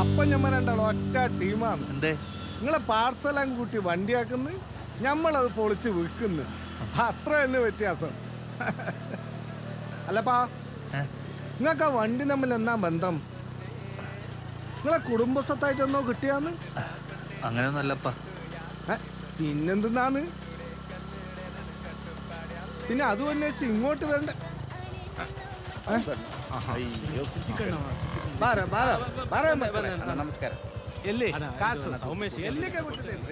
അപ്പൊ ഞമ്മ രണ്ടാളും ഒറ്റ ടീമാണ്. എന്തേ? നിങ്ങളെ പാർസലും കൂട്ടി വണ്ടിയാക്കുന്നു, ഞമ്മളത് പൊളിച്ച് വിൽക്കുന്നു. അത്ര തന്നെ വ്യത്യാസം. അല്ലപ്പാ, നിങ്ങൾക്ക് ആ വണ്ടി തമ്മിൽ എന്നാ ബന്ധം? നിങ്ങളെ കുടുംബസ്വത്തായിട്ടെന്നോ കിട്ടിയാന്ന്? അങ്ങനെയൊന്നും അല്ലപ്പാ. പിന്നെന്തെന്നാന്ന്? പിന്നെ അതും അന്വേഷിച്ച് ഇങ്ങോട്ട് വരണ്ട. ನಮಸ್ಕಾರ. ಎಲ್ಲಿ ಕಾಸು ಎಲ್ಲಿಗೆ ಕೊಟ್ಟಿದ್ದೇನೆ?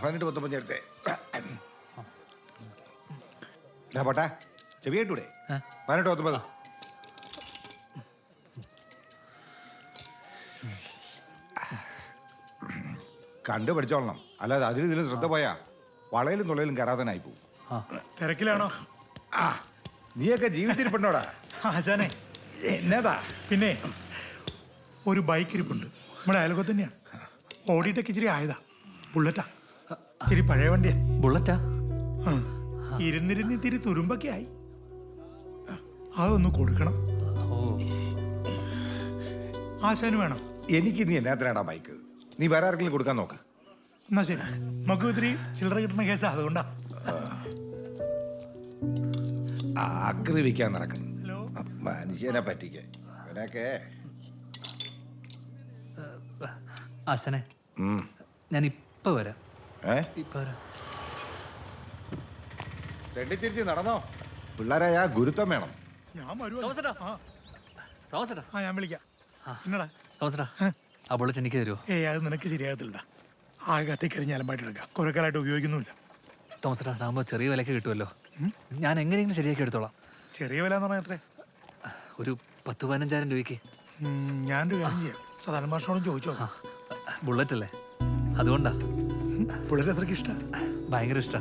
പതിനെട്ട് 19 എടുത്തേ. പോട്ടെ, ചെവിയേട്ടൂടെ? 18 19. കണ്ടു പഠിച്ചോളണം, അല്ലാതെ അതിൽ ഇതിലും ശ്രദ്ധ പോയാ വളയിലും നുള്ളയിലും കയറാതനായി പോവും. തിരക്കിലാണോ? നീയൊക്കെ ജീവിച്ചിരിപ്പുണ്ടോടാ? ആശാനെ എന്നതാ? പിന്നെ ഒരു ബൈക്ക് ഇരിപ്പുണ്ട്, നമ്മുടെ അയൽക്കത്ത് തന്നെയാ. ഓടിയിട്ടൊക്കെ ഇച്ചിരി ആയതാ. ബുള്ളറ്റാ, ഇച്ചിരി പഴയ വണ്ടിയാ. ബുള്ളറ്റാ? ഇരുന്നിരുന്ന് ഇത്തിരി തുരുമ്പൊക്കെ ആയി. അതൊന്ന് കൊടുക്കണം. ആശാന് വേണം. എനിക്ക് നീ എന്നാത്തിനാടാ ബൈക്ക്? നീ വേറെ ആർക്കെങ്കിലും കൊടുക്കാൻ നോക്ക്. എന്നാ ശരി, നമുക്ക് ഇത്തിരി ചില്ലറ കിട്ടുന്ന കേസാ, അതുകൊണ്ടാ. ആക്രമിക്കാൻ നടക്കണം മനുഷ്യനെ പറ്റിക്കാൻ. അവനൊക്കെ ആശാനെ, ഞാൻ ഇപ്പൊ വരാം. ഇപ്പൊ വരാം. തെണ്ടിത്തിരിച്ച് നടന്നോ. പിള്ളേരായ ഗുരുത്വം വേണം. ഞാൻ വിളിക്കാം. എന്നടാ തോമസേട്ടാ, ആ ബുള്ളറ്റ് എനിക്ക് തരുമോ? അത് നിനക്ക് ശരിയാകത്തില്ല. ആകെ കത്തിക്കരിഞ്ഞ് അലമ്പായിട്ട് എടുക്കാം. കുറെ കാലമായിട്ട് ഉപയോഗിക്കുന്നില്ല. തോമസേട്ടാ, അതാകുമ്പോൾ ചെറിയ വിലക്ക് കിട്ടുമല്ലോ. ഞാൻ എങ്ങനെയെങ്കിലും ശരിയാക്കി എടുത്തോളാം. ചെറിയ വില എന്ന് പറഞ്ഞാൽ എത്രേ? ഒരു 10-15,000 രൂപയ്ക്ക്. ഞാനൊരു കാര്യം ചെയ്യാം, സാധാരണ മാഷോടും ചോദിച്ചോ. ബുള്ളറ്റ് അല്ലേ, അതുകൊണ്ടാ. ബുള്ളറ്റ് അത്രയ്ക്ക് ഇഷ്ടം? ഭയങ്കര ഇഷ്ടാ.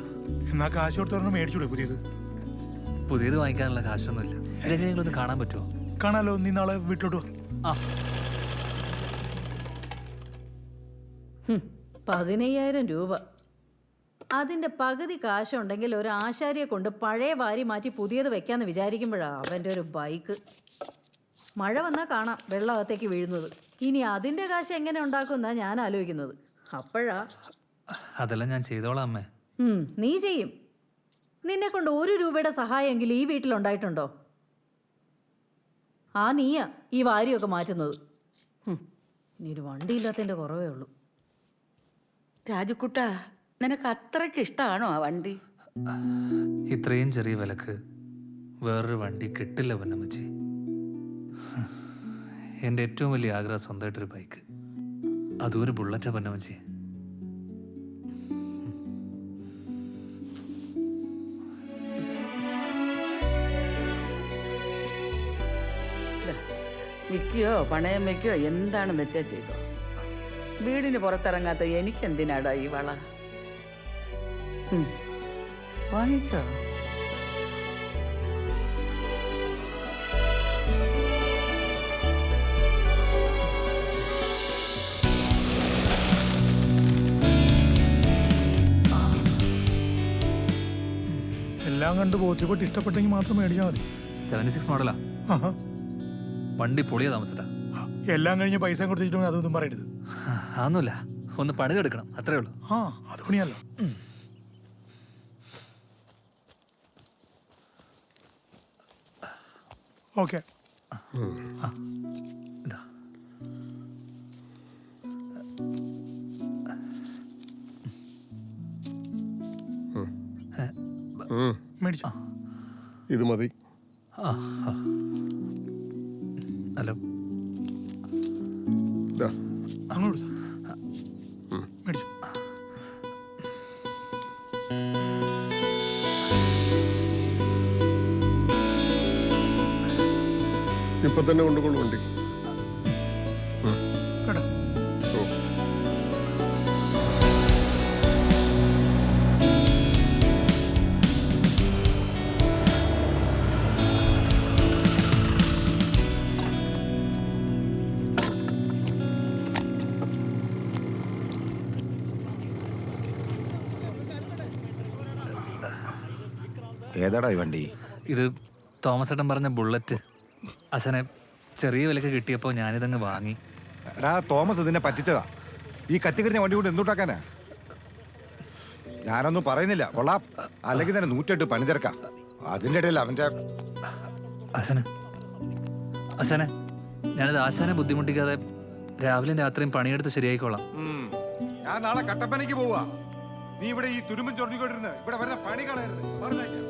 എന്നാ കാശ് കൊടുത്തോണ്ട് മേടിച്ചൂടെ പുതിയത്? പുതിയത് വാങ്ങിക്കാനുള്ള കാശൊന്നുമില്ല. എങ്ങനെയെങ്കിലും ഒന്ന് കാണാൻ പറ്റുമോ? കാണാലോ, നീ നാളെ വീട്ടിലോട്ട്. 15,000 രൂപ. അതിന്റെ പകുതി കാശുണ്ടെങ്കിൽ ഒരു ആശാരിയെ കൊണ്ട് പഴയ വാരി മാറ്റി പുതിയത് വെക്കാന്ന് വിചാരിക്കുമ്പോഴാ അവന്റെ ഒരു ബൈക്ക്. മഴ വന്നാൽ കാണാം വെള്ളമകത്തേക്ക് വീഴുന്നത്. ഇനി അതിന്റെ കാശ് എങ്ങനെ ഉണ്ടാക്കുമെന്നാ ഞാൻ ആലോചിക്കുന്നത്. അപ്പോഴാ അതെല്ലാം ഞാൻ ചെയ്തോളാം അമ്മേ. നീ ചെയ്യും. നിന്നെ കൊണ്ട് 1 രൂപയുടെ സഹായമെങ്കിലും ഈ വീട്ടിലുണ്ടായിട്ടുണ്ടോ? നീയാ ഈ വാരിയൊക്കെ മാറ്റുന്നത്. ഇനി ഒരു വണ്ടിയില്ലാത്തതിന്റെ കുറവേ ഉള്ളൂ. രാജുക്കുട്ട, നിനക്ക് അത്രയ്ക്ക് ഇഷ്ടമാണോ ആ വണ്ടി? ഇത്രയും ചെറിയ വിലക്ക് വേറൊരു വണ്ടി കിട്ടില്ല പൊന്നമ്മച്ചി. എൻ്റെ ഏറ്റവും വലിയ ആഗ്രഹം സ്വന്തമായിട്ടൊരു ബൈക്ക്, അതും ഒരു ബുള്ളറ്റാ പൊന്നമ്മച്ചി. വിൽക്കുകയോ പണയം വയ്ക്കുകയോ എന്താണെന്ന് വെച്ചാൽ ചെയ്തോ. വീടിന് പുറത്തിറങ്ങാത്ത എനിക്കെന്തിനാടാ ഈ വള? വാങ്ങിച്ചോ? എല്ലാം കണ്ട് ബോധ്യപ്പെട്ട് ഇഷ്ടപ്പെട്ടെങ്കിൽ മാത്രം മേടിച്ചാൽ മതി. 76 മോഡലാ. വണ്ടി പൊളിയാ താമസിട്ടാ. എല്ലാം കഴിഞ്ഞ് പൈസ കൊടുത്തിട്ട് അതൊന്നും പറയരുത്. അതൊന്നുമില്ല, ഒന്ന് പണിതെടുക്കണം, അത്രേ ഉള്ളൂ. അത് പണിയല്ലോ. ഓക്കെ. മേടിച്ചോ? ഇത് മതി. ഹലോ, അങ്ങോട്ട് മേടിച്ചു. ഇപ്പൊ തന്നെ കൊണ്ടുകൊള്ളു വണ്ടി. കേട്ടോ? ഓ ഏതാടാ ഈ വണ്ടി? ഇത് തോമസ് ഏട്ടൻ പറഞ്ഞ ബുള്ളറ്റ്. അച്ഛനെ ചെറിയ വിലക്ക് കിട്ടിയപ്പോൾ ഞാനിതങ്ങ് വാങ്ങി. എടാ തോമസ് ഇതിനെ പറ്റിച്ചതാ. ഈ കത്തിക്കരിഞ്ഞ വണ്ടി കൊണ്ട് എന്തുണ്ടാക്കാനാ? ഞാനൊന്നും പറയുന്നില്ല, കൊള്ളാം. അല്ലെങ്കിൽ തന്നെ 108 പണി തിരക്കാം. അതിൻ്റെ ഇടയിൽ അവൻ്റെ അച്ഛനെ ഞാനിത് ആശാനെ ബുദ്ധിമുട്ടിക്കാതെ രാവിലെയും രാത്രിയും പണിയെടുത്ത് ശരിയായിക്കോളാം. ഞാൻ നാളെ കട്ടപ്പനയ്ക്ക് പോവാ. നീ ഇവിടെ ഈ തുരുമ്പും ചൊറിഞ്ഞുകൊണ്ടിരുന്ന് ഇവിടെ വരുന്ന പണി കളയരുത്, പറഞ്ഞേക്കാം.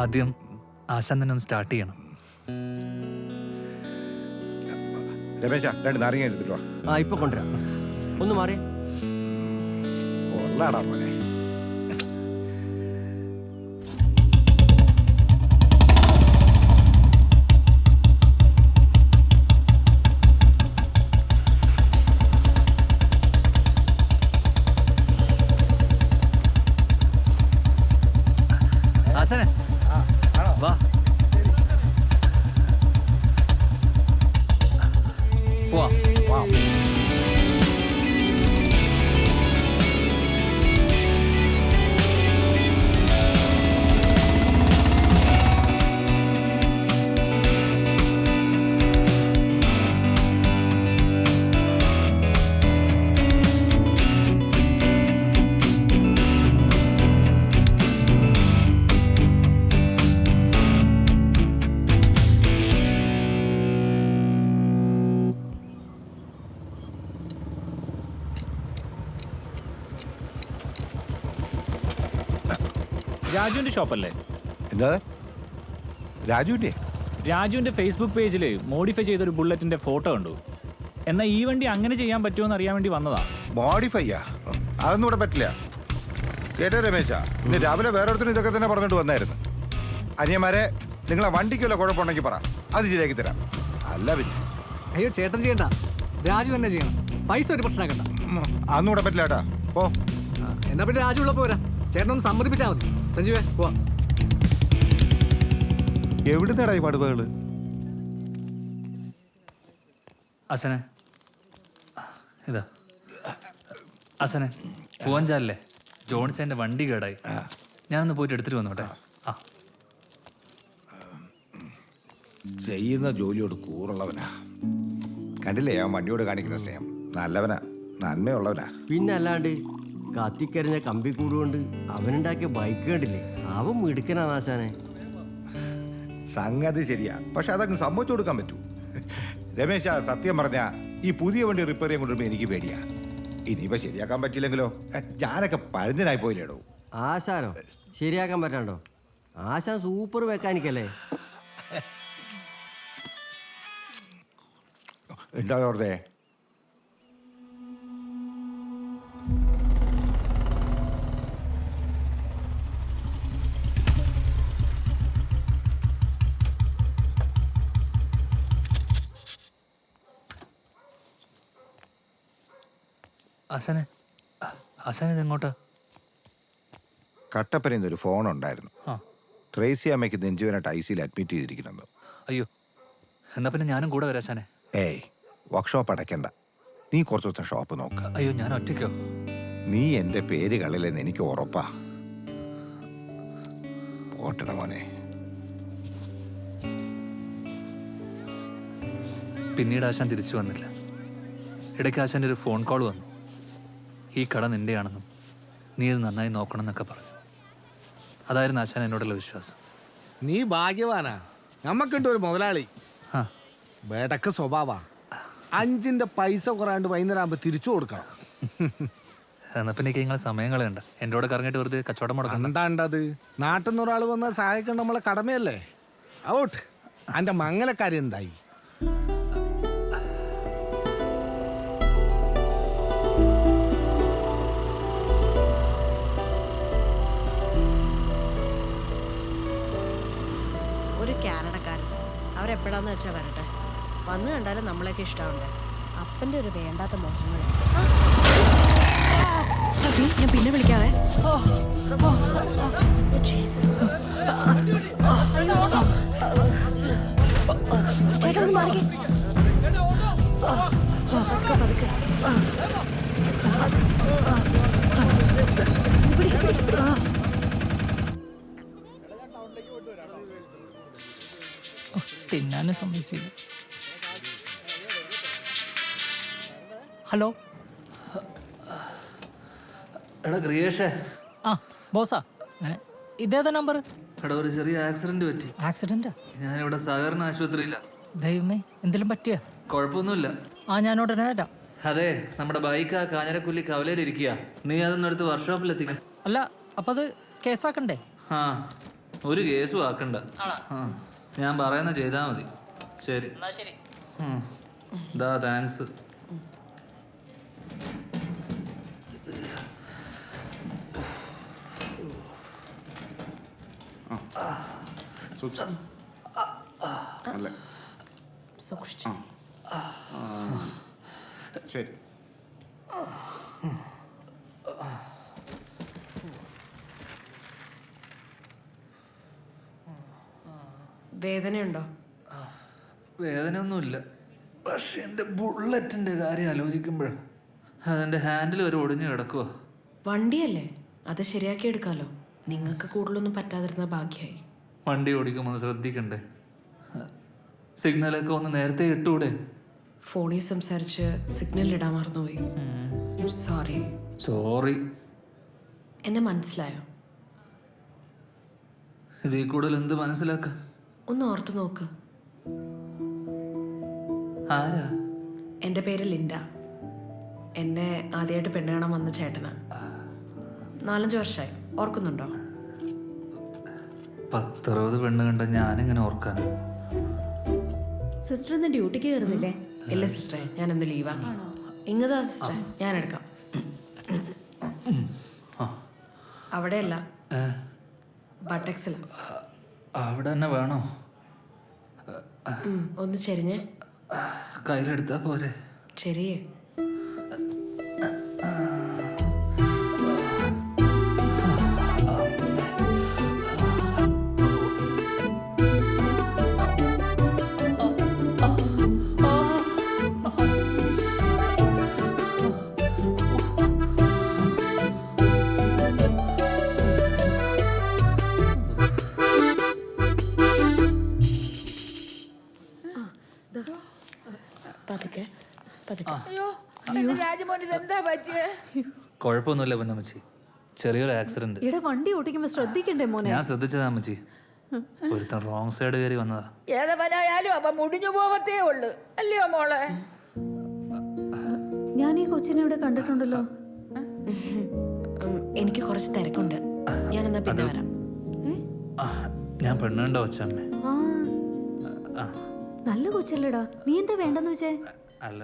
ആദ്യം ആശാൻ തന്നെ ഒന്ന് സ്റ്റാർട്ട് ചെയ്യണം. രമേശ 2 നാരങ്ങ എടുത്തിട്ട് വാ. ആ ഇപ്പൊ കൊണ്ടുവരാം. ഒന്ന് മാറി. കൊള്ളാടാ മോനെ. ആശാനെ വാ പോവാം. രാജുവിന്റെ ഷോപ്പല്ലേ? എന്താ രാജുവിന്റെ? രാജുവിന്റെ ഫേസ്ബുക്ക് പേജിൽ മോഡിഫൈ ചെയ്തൊരു ബുള്ളറ്റിന്റെ ഫോട്ടോ കണ്ടു. എന്നാ ഈ വണ്ടി അങ്ങനെ ചെയ്യാൻ പറ്റുമോ എന്ന് അറിയാൻ വേണ്ടി വന്നതാ. മോഡിഫൈയാ? അതൊന്നും ഇവിടെ പറ്റില്ല. കേട്ടോ രമേശ, ഇന്ന് രാവിലെ വേറൊരുത്തരും ഇതൊക്കെ തന്നെ പറഞ്ഞിട്ട് വന്നായിരുന്നു. അനിയന്മാരെ, നിങ്ങളെ വണ്ടിക്കുള്ള കുഴപ്പമുണ്ടെങ്കിൽ പറ, അത് ശരിയാക്കി തരാം. അല്ല പിന്നെ അയ്യോ ചേട്ടൻ ചെയ്യണ്ട, രാജു തന്നെ ചെയ്യണം. പൈസ ഒരു പ്രശ്നമാക്കണ്ട. അതൊന്നും ഇവിടെ പറ്റില്ല കേട്ടാ. പോ. എന്നാ പിന്നെ രാജു ഉള്ളപ്പോ വരാം. ചേട്ടനൊന്ന് സമ്മതിപ്പിച്ചാൽ മതി. സഞ്ജുവേ പോവാ. എവിടുന്നേടാ ഈ പടുവകള്? അസനെ ഇതാ അസനെ, പൂവഞ്ചാലല്ലേ ജോണിച്ചേൻ്റെ വണ്ടി കേടായി. ഞാനൊന്ന് പോയിട്ട് എടുത്തിട്ട് വന്നോട്ടെ. ആ, ചെയ്യുന്ന ജോലിയോട് കൂറുള്ളവനാ. കണ്ടില്ലേ ആ വണ്ടിയോട് കാണിക്കുന്ന സ്നേഹം? നല്ലവനാ, നന്മയുള്ളവനാ. പിന്നെ അല്ലാണ്ട് കത്തിക്കരിഞ്ഞ കമ്പിക്കൂടുകൊണ്ട് അവനുണ്ടാക്കിയ ബൈക്ക് കണ്ടില്ലേ? അവൻ മിടുക്കനാ ആശാനെ. സംഗതി ശരിയാ, പക്ഷെ അതങ്ങ് സമ്മതിച്ചു കൊടുക്കാൻ പറ്റൂ? രമേശ, സത്യം പറഞ്ഞ ഈ പുതിയ വണ്ടി റിപ്പയർ ചെയ്യാൻ കൊണ്ടുവരുമ്പോൾ എനിക്ക് പേടിയാ. ഇനിയിപ്പോ ശരിയാക്കാൻ പറ്റില്ലെങ്കിലോ? ഞാനൊക്കെ പഴഞ്ഞനായി പോയില്ലേടോ. ആശാനോ ശരിയാക്കാൻ പറ്റാണ്ടോ? ആശാൻ സൂപ്പർ മെക്കാനിക്കല്ലേ. എന്താ വെറുതെ? അസനെ അസനെ ഇതെങ്ങോട്ടാ? കട്ടപ്പനയിൽ നിന്നൊരു ഫോൺ ഉണ്ടായിരുന്നു. ആ, ട്രേസി അമ്മയ്ക്ക് നെഞ്ചുവേനായിട്ട് ഐസിയിൽ അഡ്മിറ്റ് ചെയ്തിരിക്കുന്നു. അയ്യോ, എന്നാ പിന്നെ ഞാനും കൂടെ വരാം അസനെ. ഏയ്, വർക്ക്ഷോപ്പ് അടയ്ക്കണ്ട. നീ കുറച്ച് ദിവസം ഷോപ്പ് നോക്ക്. അയ്യോ, ഞാൻ ഒറ്റയ്ക്കോ? നീ എൻ്റെ പേര് കളില്ലെന്ന് എനിക്ക് ഉറപ്പാ. ഓട്ടണ മോനെ. പിന്നീട് ആശാൻ തിരിച്ചു വന്നില്ല. ഇടയ്ക്ക് ആശാൻ്റെ ഒരു ഫോൺ കോൾ വന്നു. ഈ കട നിൻ്റെയാണെന്നും നീ ഇത് നന്നായി നോക്കണം എന്നൊക്കെ പറഞ്ഞു. അതായിരുന്നു ആശാൻ എന്നോടുള്ള വിശ്വാസം. നീ ഭാഗ്യവാനാ. നമ്മക്കുണ്ട് ഒരു മുതലാളി, ആ, ബേടക്ക് സ്വഭാവാ. 5ന്റെ പൈസ കുറയാണ്ട് വൈകുന്നേരം ആകുമ്പോൾ തിരിച്ചു കൊടുക്കണം. എന്നാൽ പിന്നെ നിങ്ങൾ സമയം കളയണ്ട. എൻ്റെ കൂടെ കറങ്ങിയിട്ട് വെറുതെ കച്ചവടം മുടക്കണ്ട. എന്താണ്ടത്? നാട്ടിൽ നിന്ന് ഒരാൾ വന്നാൽ സഹായിക്കേണ്ട നമ്മളെ കടമയല്ലേ? ഔട്ട്. എൻ്റെ മംഗലക്കാരി എന്തായി? ഒരു കാനഡക്കാരൻ, അവരെപ്പോഴാന്ന് വെച്ചാൽ വരട്ടെ. വന്നു കണ്ടാലും നമ്മളെയൊക്കെ ഇഷ്ടമുണ്ട്. അപ്പൻ്റെ ഒരു വേണ്ടാത്ത മോഹങ്ങൾ. ഞാൻ പിന്നെ വിളിക്കാവേ. ചേട്ടാ ഒന്ന് മാറിക്കേ. പതുക്കെ പതുക്കെ. തിന്നാനും സമ്മതിക്കില്ല. ഹലോ. എടാ ക്രിയേഷേ. ആ ബോസാ, ഇതേതാ നമ്പർ? എടാ, ഒരു ചെറിയ ആക്സിഡന്റ് പറ്റി. ആക്സിഡന്റാ? ഞാനിവിടെ സഹകരണ ആശുപത്രിയില്ല. ദൈവമേ, എന്തെങ്കിലും പറ്റിയ? കുഴപ്പമൊന്നുമില്ല. ആ ഞാൻ ഉടനെ വരാം. അതെ, നമ്മുടെ ബൈക്ക് ആ കാഞ്ഞിരക്കുല്ലി കവലയിലിരിക്കുക. നീ അതൊന്നും എടുത്ത് വർക്ക്ഷോപ്പിലെത്തിക്ക. അല്ല, അപ്പം അത് കേസാക്കണ്ടേ? ആ, ഒരു കേസും ആക്കണ്ട. ആ, ഞാൻ പറയുന്ന ചെയ്താൽ മതി. ശരി. എന്നാ ശരി. ദാ താങ്ക്സ്. സൂക്ഷിച്ചു. ശരി. വേദനയുണ്ടോ? വേദനയൊന്നുമില്ല. പക്ഷെ എൻ്റെ ബുള്ളറ്റിൻ്റെ കാര്യം ആലോചിക്കുമ്പോഴാണ് അതിൻ്റെ ഹാൻഡിൽ വരെ ഒടിഞ്ഞു കിടക്കുക. വണ്ടിയല്ലേ, അത് ശരിയാക്കി എടുക്കാലോ. നിങ്ങൾക്ക് കൂടുതലൊന്നും പറ്റാതിരുന്ന ഭാഗ്യമായി. വണ്ടി ഓടിക്കുമ്പോൾ ശ്രദ്ധിക്കണ്ടേ? സിഗ്നലൊക്കെ ഒന്ന് നേരത്തെ ഇട്ടൂടെ? ഫോണിൽ സംസാരിച്ച് സിഗ്നൽ ഇടാൻ മറന്നുപോയി. സോറി. സോറി. എന്നെ മനസ്സിലായോ? ഇതിൽ കൂടുതൽ എന്ത് മനസ്സിലാക്കാൻ? ഒന്ന് ഓർത്തു നോക്ക്. ആരാ? എൻ്റെ പേര് ലിൻഡ. എന്നെ ആദ്യമായിട്ട് പെണ്ണ് കാണാൻ വന്ന ചേട്ടനാ. 4-5 വർഷമായി. ഓർക്കുന്നുണ്ടോ? 10-60 പെണ്ണ് കണ്ട ഞാനിങ്ങനെ ഓർക്കാനും. സിസ്റ്റർ ഇന്ന് ഡ്യൂട്ടിക്ക് കയറുന്നില്ലേ? ഇല്ല സിസ്റ്ററെ, ഞാൻ ഇന്ന് ലീവാ. ഇങ്ങതാ സിസ്റ്ററെ, ഞാൻ എടുക്കാം. അവിടെയല്ല, ബട്ടക്സില. അവിടെ തന്നെ വേണോ? ഒന്ന് ചെരിഞ്ഞ് കയ്യിലെടുത്താ പോരെ? ചെറിയേ. പതുക്കെ പതുക്കെ. കുഴപ്പമൊന്നുമില്ല പൊന്നമ്മച്ചി, ചെറിയൊരു ആക്സിഡന്റ്. ഇവിടെ വണ്ടി ഓടിക്കുമ്പോ ശ്രദ്ധിക്കണ്ടേ മോനെ? ഞാൻ ശ്രദ്ധിച്ചതാ അമ്മച്ചി, ഒരുത്തൻ റോങ് സൈഡ് കയറി വന്നതാ. ഏതവനായാലും അവ മുടിഞ്ഞു പോവത്തേ ഉള്ളു, അല്ലയോ മോളെ? ഞാൻ ഈ കൊച്ചിനെ ഇവിടെ കണ്ടിട്ടുണ്ടല്ലോ. എനിക്ക് കുറച്ച് തിരക്കുണ്ട്, ഞാൻ എന്നാ പിന്നെ വരാം. ഞാൻ പെണ്ണുണ്ടോ കൊച്ചമ്മേ? ആ നല്ല കൊച്ചല്ലേടാ, നീ എന്താ വേണ്ടെന്ന് വെച്ചേ? അല്ല